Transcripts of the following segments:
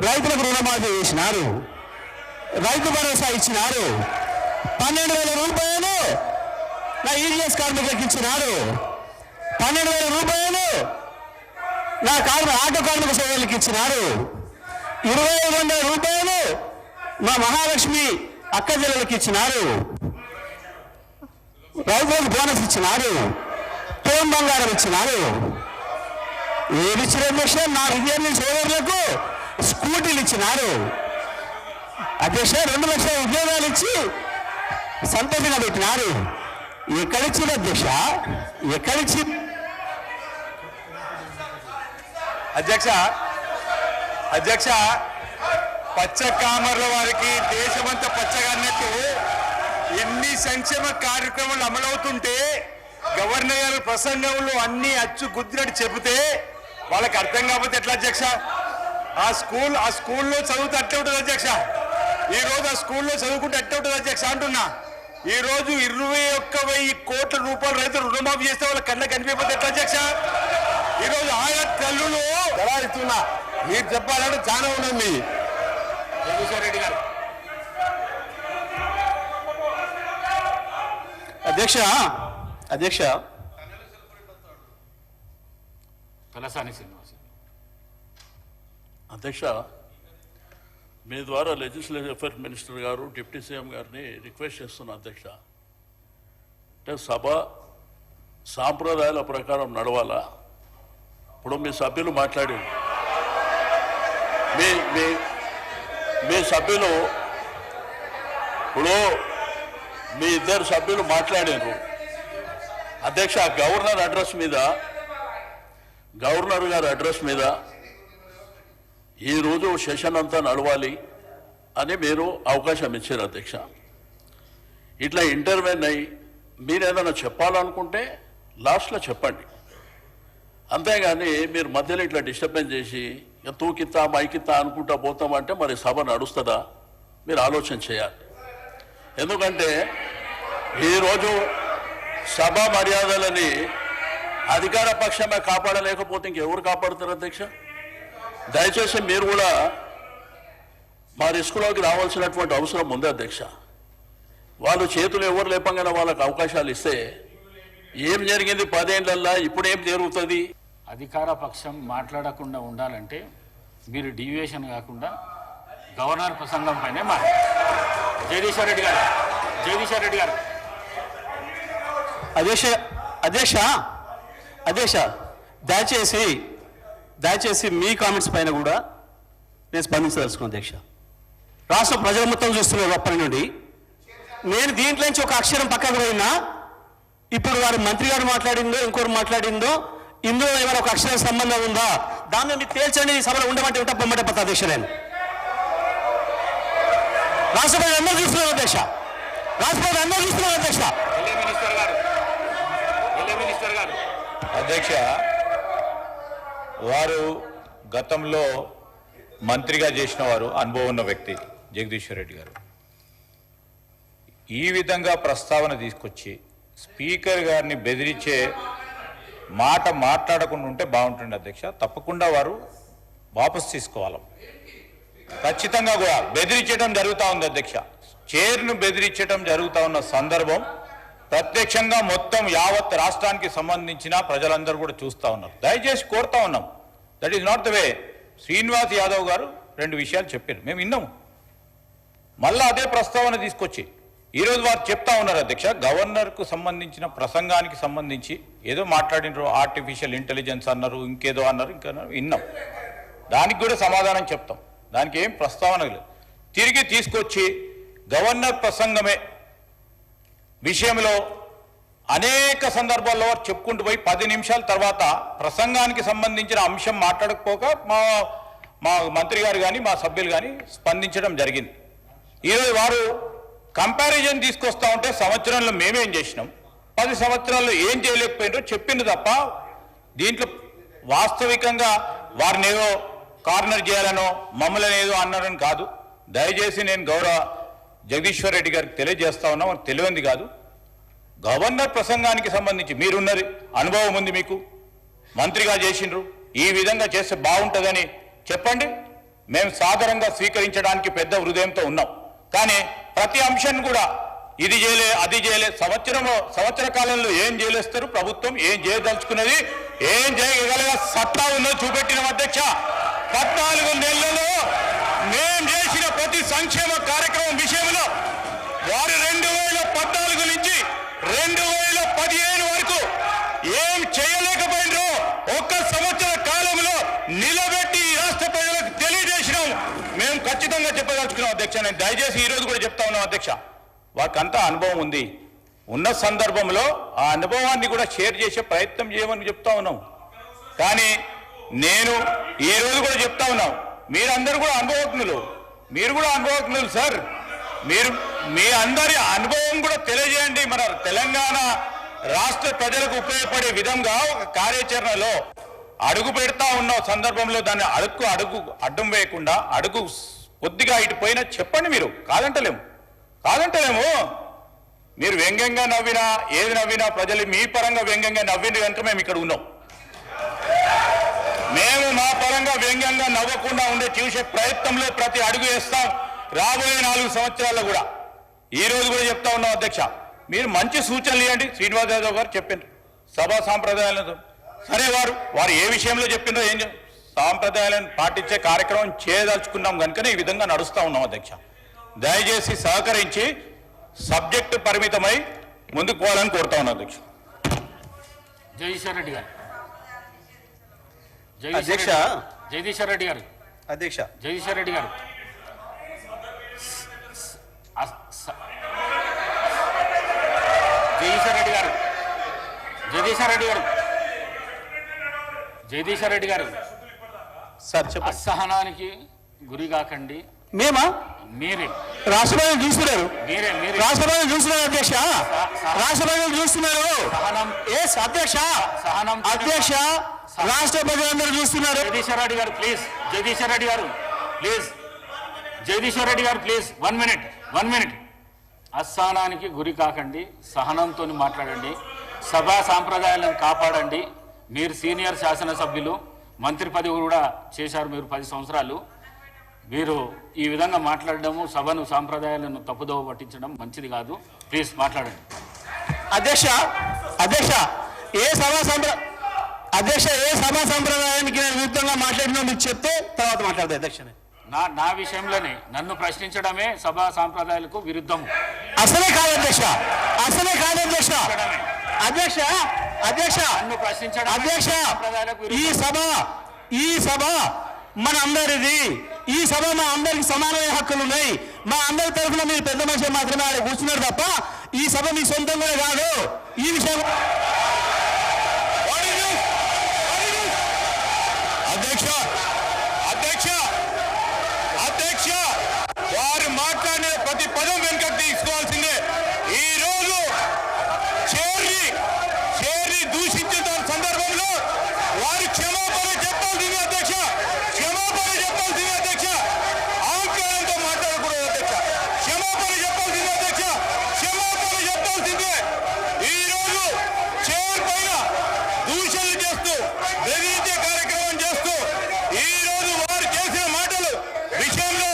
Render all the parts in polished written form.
రైతులకు రుణమాఫీ చేసినారు, రైతు భరోసా ఇచ్చినారు, 12,000 రూపాయలు నా ఈడీఎస్ కార్మికులకు ఇచ్చినారు, 12,000 రూపాయలు నా ఆటో కార్మిక సోదరులకు ఇచ్చినారు, 2,500 రూపాయలు మా మహాలక్ష్మి అక్క చెల్లెలకు ఇచ్చినారు, రైతులకు బోనస్ ఇచ్చినారు, తోం బంగారం ఇచ్చినారు. ఏమి ఇచ్చిన అధ్యక్ష? నా విద్యార్థి సోదరులకు స్కూటీలు ఇచ్చినారు అధ్యక్ష. 2 లక్షల ఉద్యోగాలు ఇచ్చి సంతతిగా పెట్టినారు. ఎక్కడిచ్చిన అధ్యక్ష? ఎక్కడిచ్చి? అధ్యక్ష పచ్చ కామర్ల వారికి దేశమంతా పచ్చగా అన్నట్టు ఎన్ని సంక్షేమ కార్యక్రమాలు అమలవుతుంటే గవర్నర్ గారి ప్రసంగంలో అన్ని అచ్చు గుద్దినట్టు చెబితే వాళ్ళకి అర్థం కాకపోతే ఎట్లా అధ్యక్ష? ఆ స్కూల్లో చదువుతూ అట్టే ఉంటుంది అధ్యక్ష. ఈరోజు ఆ స్కూల్లో చదువుకుంటే అట్టే ఉంటుంది అధ్యక్ష అంటున్నా. ఈరోజు 21,000 కోట్ల రూపాయలు రైతులు రుణమాఫీ చేస్తే వాళ్ళ కళ్ళ కనిపించకపోతే ఎట్లా అధ్యక్ష? ఈరోజు ఆయా తల్లులు ఎలా ఇస్తున్నా మీరు చెప్పాలంటే చాలా ఉన్నది. జగదీశ్వర్ రెడ్డి గారు అధ్యక్ష తలసాని శ్రీనివాస్ అధ్యక్ష, మీ ద్వారా లెజిస్లేటివ్ అఫైర్స్ మినిస్టర్ గారు డిప్యూటీ సీఎం గారిని రిక్వెస్ట్ చేస్తున్నా అధ్యక్ష. అంటే సభ సాంప్రదాయాల ప్రకారం నడవాలా? ఇప్పుడు మీ సభ్యులు మాట్లాడారు, మీ సభ్యులు ఇప్పుడు మీ 2 సభ్యులు మాట్లాడారు అధ్యక్ష. గవర్నర్ గారి అడ్రస్ మీద ఈరోజు సెషన్ అంతా నడవాలి అని మీరు అవకాశం ఇచ్చారు అధ్యక్ష. ఇట్లా ఇంటర్వ్యూన్ అయ్యి మీరు ఏదైనా చెప్పాలనుకుంటే లాస్ట్లో చెప్పండి, అంతేగాని మీరు మధ్యలో ఇట్లా డిస్టర్బెన్స్ చేసి తూకిత్తా మైకిత్తా అనుకుంటా పోతామంటే మరి సభ నడుస్తుందా? మీరు ఆలోచన చేయాలి. ఎందుకంటే ఈరోజు సభ మర్యాదలని అధికార పక్షమే కాపాడలేకపోతే ఇంకెవరు కాపాడుతారు అధ్యక్ష? దయచేసి మీరు కూడా మా రిస్కులోకి రావాల్సినటువంటి అవసరం ఉంది అధ్యక్ష. వాళ్ళు చేతులు ఎవరు లేపంగానే వాళ్ళకి అవకాశాలు ఇస్తే ఏం జరిగింది 10 ఏళ్లల్లో, ఇప్పుడు ఏం జరుగుతుంది? అధికార పక్షం మాట్లాడకుండా ఉండాలంటే మీరు డీవియేషన్ కాకుండా గవర్నర్ ప్రసంగం పైనే జగదీశ్వర్ రెడ్డి గారు అధ్యక్ష దయచేసి మీ కామెంట్స్ పైన కూడా నేను స్పందించదలుచుకున్నాను అధ్యక్ష. రాష్ట్ర ప్రజలు మొత్తం చూస్తున్నారు అప్పటి నుండి. నేను దీంట్లో నుంచి ఒక అక్షరం పక్కకు పోయినా ఇప్పుడు వారు మంత్రి గారు మాట్లాడిందో ఇంకోరు మాట్లాడిందో ఇందులో ఏమైనా ఒక అక్షరం సంబంధం ఉందా? దాన్ని మీరు తేల్చండి. ఈ సభలో ఉండమంటే ఉంటా పొమ్మంటే పత్త అధ్యక్ష. నేను రాష్ట్ర ప్రజలు అందరూ చూస్తున్నారు అధ్యక్ష. అధ్యక్ష, వారు గతంలో మంత్రిగా చేసిన వారు, అనుభవం ఉన్న వ్యక్తి జగదీశ్వర్ రెడ్డి గారు. ఈ విధంగా ప్రస్తావన తీసుకొచ్చి స్పీకర్ గారిని బెదిరించే మాట మాట్లాడకుండా ఉంటే బాగుంటుంది అధ్యక్ష. తప్పకుండా వారు వాపసు తీసుకోవాలి. ఖచ్చితంగా కూడా బెదిరించడం జరుగుతూ ఉంది అధ్యక్ష. చైర్ను బెదిరించడం జరుగుతూ ఉన్న సందర్భం ప్రత్యక్షంగా మొత్తం యావత్ రాష్ట్రానికి సంబంధించిన ప్రజలందరూ కూడా చూస్తూ ఉన్నారు. దయచేసి కోరుతా ఉన్నాం, that is not the way. Srinivas Yadav గారు 2 విషయాలు చెప్పారు, మేము విన్నాము. మళ్ళీ అదే ప్రస్తావన తీసుకొచ్చి ఈరోజు వారు చెప్తా ఉన్నారు అధ్యక్ష. గవర్నర్కు సంబంధించిన ప్రసంగానికి సంబంధించి ఏదో మాట్లాడినారు, ఆర్టిఫిషియల్ ఇంటెలిజెన్స్ అన్నారు, ఇంకేదో అన్నారు, ఇంకా విన్నాం. దానికి కూడా సమాధానం చెప్తాం, దానికి ఏం ప్రస్తావన లేదు. తిరిగి తీసుకొచ్చి గవర్నర్ ప్రసంగమే విషయంలో అనేక సందర్భాల్లో చెప్పుకుంటూ పోయి 10 నిమిషాల తర్వాత ప్రసంగానికి సంబంధించిన అంశం మాట్లాడకపోక మా మంత్రి గారు కానీ మా సభ్యులు కానీ స్పందించడం జరిగింది. ఈరోజు వారు కంపారిజన్ తీసుకొస్తా ఉంటే సంవత్సరంలో మేమేం చేసినాం, 10 సంవత్సరాల్లో ఏం చేయలేకపోయినారో చెప్పింది తప్ప దీంట్లో వాస్తవికంగా వారిని ఏదో కార్నర్ చేయాలనో మమ్మల్ని ఏదో అన్నారని కాదు. దయచేసి నేను గౌరవ జగదీశ్వర్ రెడ్డి గారికి తెలియజేస్తా ఉన్నా, మనకు తెలియంది కాదు. గవర్నర్ ప్రసంగానికి సంబంధించి మీరున్నది అనుభవం ఉంది, మీకు మంత్రిగా చేసిండ్రు, ఈ విధంగా చేస్తే బాగుంటుందని చెప్పండి. మేము సాధారణంగా స్వీకరించడానికి పెద్ద హృదయంతో ఉన్నాం. కానీ ప్రతి అంశాన్ని కూడా ఇది చేయలే అది చేయలే, సంవత్సర కాలంలో ఏం చేయలేస్తారు ప్రభుత్వం, ఏం చేయదలుచుకున్నది, ఏం చేయగల సత్తా ఉందో చూపెట్టిన అధ్యక్ష. 14 నెలలలో మేం చేసిన ప్రతి సంక్షేమ కార్యక్రమం విషయంలో వారు 2014 నుంచి 2015 వరకు ఏం చేయలేకపోయినరో ఒక్క సంవత్సర కాలంలో నిలబెట్టి ఈ రాష్ట్ర ప్రజలకు తెలియజేసినాం. మేము ఖచ్చితంగా చెప్పదలుచుకున్నాం అధ్యక్ష. నేను దయచేసి ఈ రోజు కూడా చెప్తా ఉన్నాం అధ్యక్ష, వారికంతా అనుభవం ఉంది. ఉన్న సందర్భంలో ఆ అనుభవాన్ని కూడా షేర్ చేసే ప్రయత్నం చేయమని చెప్తా ఉన్నాం. కానీ నేను ఈ రోజు కూడా చెప్తా ఉన్నాం, మీరందరూ కూడా అనుభవజ్ఞులు, మీరు కూడా అనుభవజ్ఞులు సార్. మీరు మీ అందరి అనుభవం కూడా తెలియజేయండి. మన తెలంగాణ రాష్ట్ర ప్రజలకు ఉపయోగపడే విధంగా ఒక కార్యాచరణలో అడుగు పెడతా ఉన్న సందర్భంలో దాన్ని అడుగు అడ్డం వేయకుండా అడుగు కొద్దిగా ఇటు పోయినా చెప్పండి. మీరు కాదంటలేము. మీరు వ్యంగ్యంగా నవ్వినా ఏది నవ్వినా ప్రజలు మీ పరంగా వ్యంగ్యంగా నవ్వింది కనుక మేము ఇక్కడ ఉన్నాం. మేము మా పరంగా వ్యంగ్యంగా నవ్వకుండా ఉండే చూసే ప్రయత్నంలో ప్రతి అడుగు వేస్తాం. రాబోయే 4 సంవత్సరాల్లో కూడా ఈ రోజు కూడా చెప్తా ఉన్నాం అధ్యక్ష, మీరు మంచి సూచనలు ఇవ్వండి. శ్రీనివాస్ యాదవ్ గారు చెప్పారు సభా సాంప్రదాయాలతో, సరే వారు ఏ విషయంలో చెప్పిందో ఏం సాంప్రదాయాలను పాటించే కార్యక్రమం చేయదలుచుకున్నాం కనుకనే ఈ విధంగా నడుస్తూ ఉన్నాం అధ్యక్ష. దయచేసి సహకరించి సబ్జెక్టు పరిమితమై ముందుకు పోవాలని కోరుతా ఉన్నాం అధ్యక్ష. జగదీశ్వర్ రెడ్డి గారు. అధ్యక్ష. జగదీశ్వర్ రెడ్డి గారు. అధ్యక్ష. జగదీశ్వర్ రెడ్డి గారు. జగదీశ్వర్ రెడ్డి గారు. జగదీశ్వర్ రెడ్డి గారు. జగదీశ్వర్ రెడ్డి గారు. సార్ చెప్పండి. అసహనానికి గురి కాకండి. మేమా? మీరే రాష్ట్రపతి చూస్తున్నారు. మీరే రాష్ట్రపతి చూస్తున్నారు అధ్యక్ష. రాష్ట్రపతి చూస్తున్నారు. అధ్యక్ష సహనం. అధ్యక్ష రాష్ట్ర ప్రజలందరూ చూస్తున్నారు. జగదీశ్వర్ రెడ్డి గారు ప్లీజ్. జగదీశ్వర్ రెడ్డి గారు ప్లీజ్. జగదీశ్వర్ రెడ్డి గారు ప్లీజ్ 1 మినిట్. అసహనానికి గురి కాకండి, సహనంతో మాట్లాడండి, సభా సాంప్రదాయాలను కాపాడండి. మీరు సీనియర్ శాసనసభ్యులు, మంత్రి పదవి కూడా చేశారు మీరు 10 సంవత్సరాలు. మీరు ఈ విధంగా మాట్లాడడము, సభను సాంప్రదాయాలను తప్పుదోవ పట్టించడం మంచిది కాదు. ప్లీజ్ మాట్లాడండి. అధ్యక్ష ఏ సభా సంప్రదాయానికి నేను విరుద్ధంగా మాట్లాడినా మీకు చెప్తే తర్వాత మాట్లాడతా అధ్యక్ష. నా విషయంలోనే నన్ను ప్రశ్నించడమే సభా సాంప్రదాయాలకు విరుద్ధం. అసలే కాదు అధ్యక్ష. నన్ను ప్రశ్నించడం అధ్యక్ష ఈ సభ మన అందరిది. ఈ సభ మా అందరికి సమానమైన హక్కులు ఉన్నాయి. మా అందరి తరఫున మీరు పెద్ద మనిషి మాత్రమే ఆడ కూర్చున్నారు తప్ప ఈ సభ మీ సొంతంగా కాదు. ఈ విషయం అధ్యక్ష వారు మాట్లాడిన ప్రతి పదం వెనుకకు తీసుకోవాల్సిందే. ఈ రోజు చేరి దూషించిన సందర్భంలో వారు క్షమాపణ చెప్పాల్సింది అధ్యక్ష. అహంకారంతో మాట్లాడకూడదు అధ్యక్ష. క్షమాపణ చెప్పాల్సిందే. ఈ రోజు చేర్ పైన దూషణలు చేస్తూ బెదిరించే కార్యక్రమం చేస్తూ ఈ రోజు వారు చేసిన మాటలు విషయంలో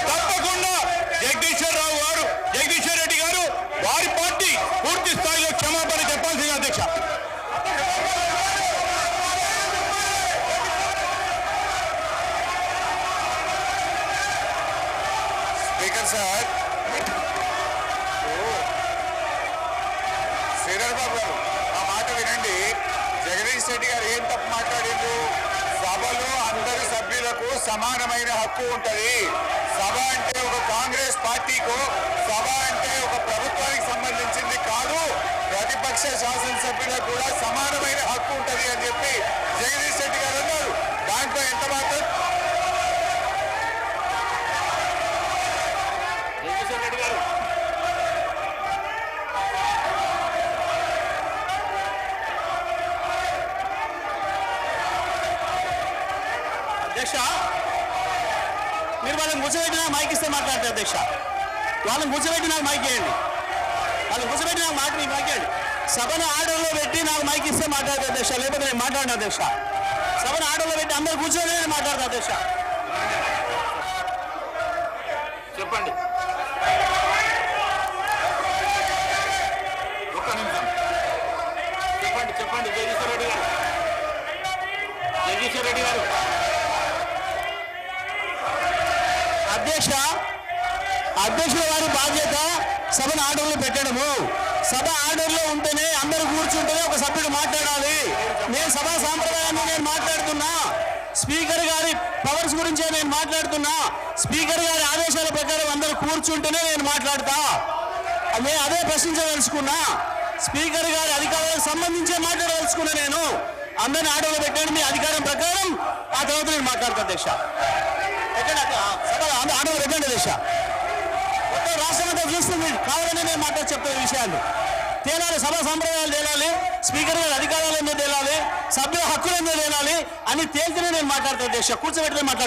తప్పకుండా జగదీశ్వర్ రెడ్డి గారు వారి పార్టీ పూర్తి స్థాయిలో క్షమాపణ చెప్పాల్సింది అధ్యక్ష. స్పీకర్ సార్, శ్రీధర్ బాబు గారు ఆ మాట వినండి. జగదీష్ రెడ్డి గారు ఏం తప్పు మాట్లాడిండు? సభలో అందరి సభ్యులకు సమానమైన హక్కు ఉంటది. సభ అంటే ఒక కాంగ్రెస్ పార్టీకు, సభ అంటే ఒక ప్రభుత్వానికి సంబంధించింది కాదు. ప్రతిపక్ష శాసనసభ్యులకు కూడా సమానమైన హక్కు ఉంటది అని చెప్పి జగదీష్ రెడ్డి గారు అన్నారు. దాంట్లో ఎంత మాత్రం జగదీశ్వర్ రెడ్డి గారు. అధ్యక్ష మీరు వాళ్ళని కూర్చోబెట్టి నాకు మైక్ ఇస్తే మాట్లాడతారు అధ్యక్ష. వాళ్ళని కూర్చోబెట్టి నాకు మైక్ వేయండి. సభను ఆర్డర్లో పెట్టి నాకు మైక్ ఇస్తే మాట్లాడతారు అధ్యక్ష. లేకపోతే నేను మాట్లాడిన అధ్యక్ష. సభను ఆర్డర్లో పెట్టి అందరు కూర్చోని మాట్లాడతారు అధ్యక్ష. అధ్యక్షుల వారి బాధ్యత సభను ఆర్డర్లో పెట్టడము. సభ ఆర్డర్లో ఉంటేనే అందరూ కూర్చుంటేనే ఒక సభ్యుడు మాట్లాడాలి. నేను సభా సాంప్రదాయాన్ని నేను మాట్లాడుతున్నా. స్పీకర్ గారి పవర్స్ గురించే నేను మాట్లాడుతున్నా. స్పీకర్ గారి ఆదేశాల ప్రకారం అందరూ కూర్చుంటేనే నేను మాట్లాడతా. నేను అదే ప్రశ్నించదలుచుకున్నా. స్పీకర్ గారి అధికారాలకు సంబంధించే మాట్లాడదలుచుకున్నా. నేను అందరిని ఆర్డర్లో పెట్టండి మీ అధికారం ప్రకారం, ఆ తర్వాత నేను మాట్లాడతా అధ్యక్ష. సభ ఆర్డర్లో పెట్టండి అధ్యక్ష. మొత్తం రాష్ట్రం అంతా చూస్తుంది, కావాలని నేను చెప్తాను ఈ విషయాలు. తేలాలి, సభా సంప్రదాయాలు తేలాలి, స్పీకర్ గారి అధికారాలు ఏందో తేలాలి, సభ్యుల హక్కులు ఏందో తేలాలి అని తేల్తేనే నేను మాట్లాడతాను అధ్యక్ష. కూర్చోబెడితే మాట్లాడతాను.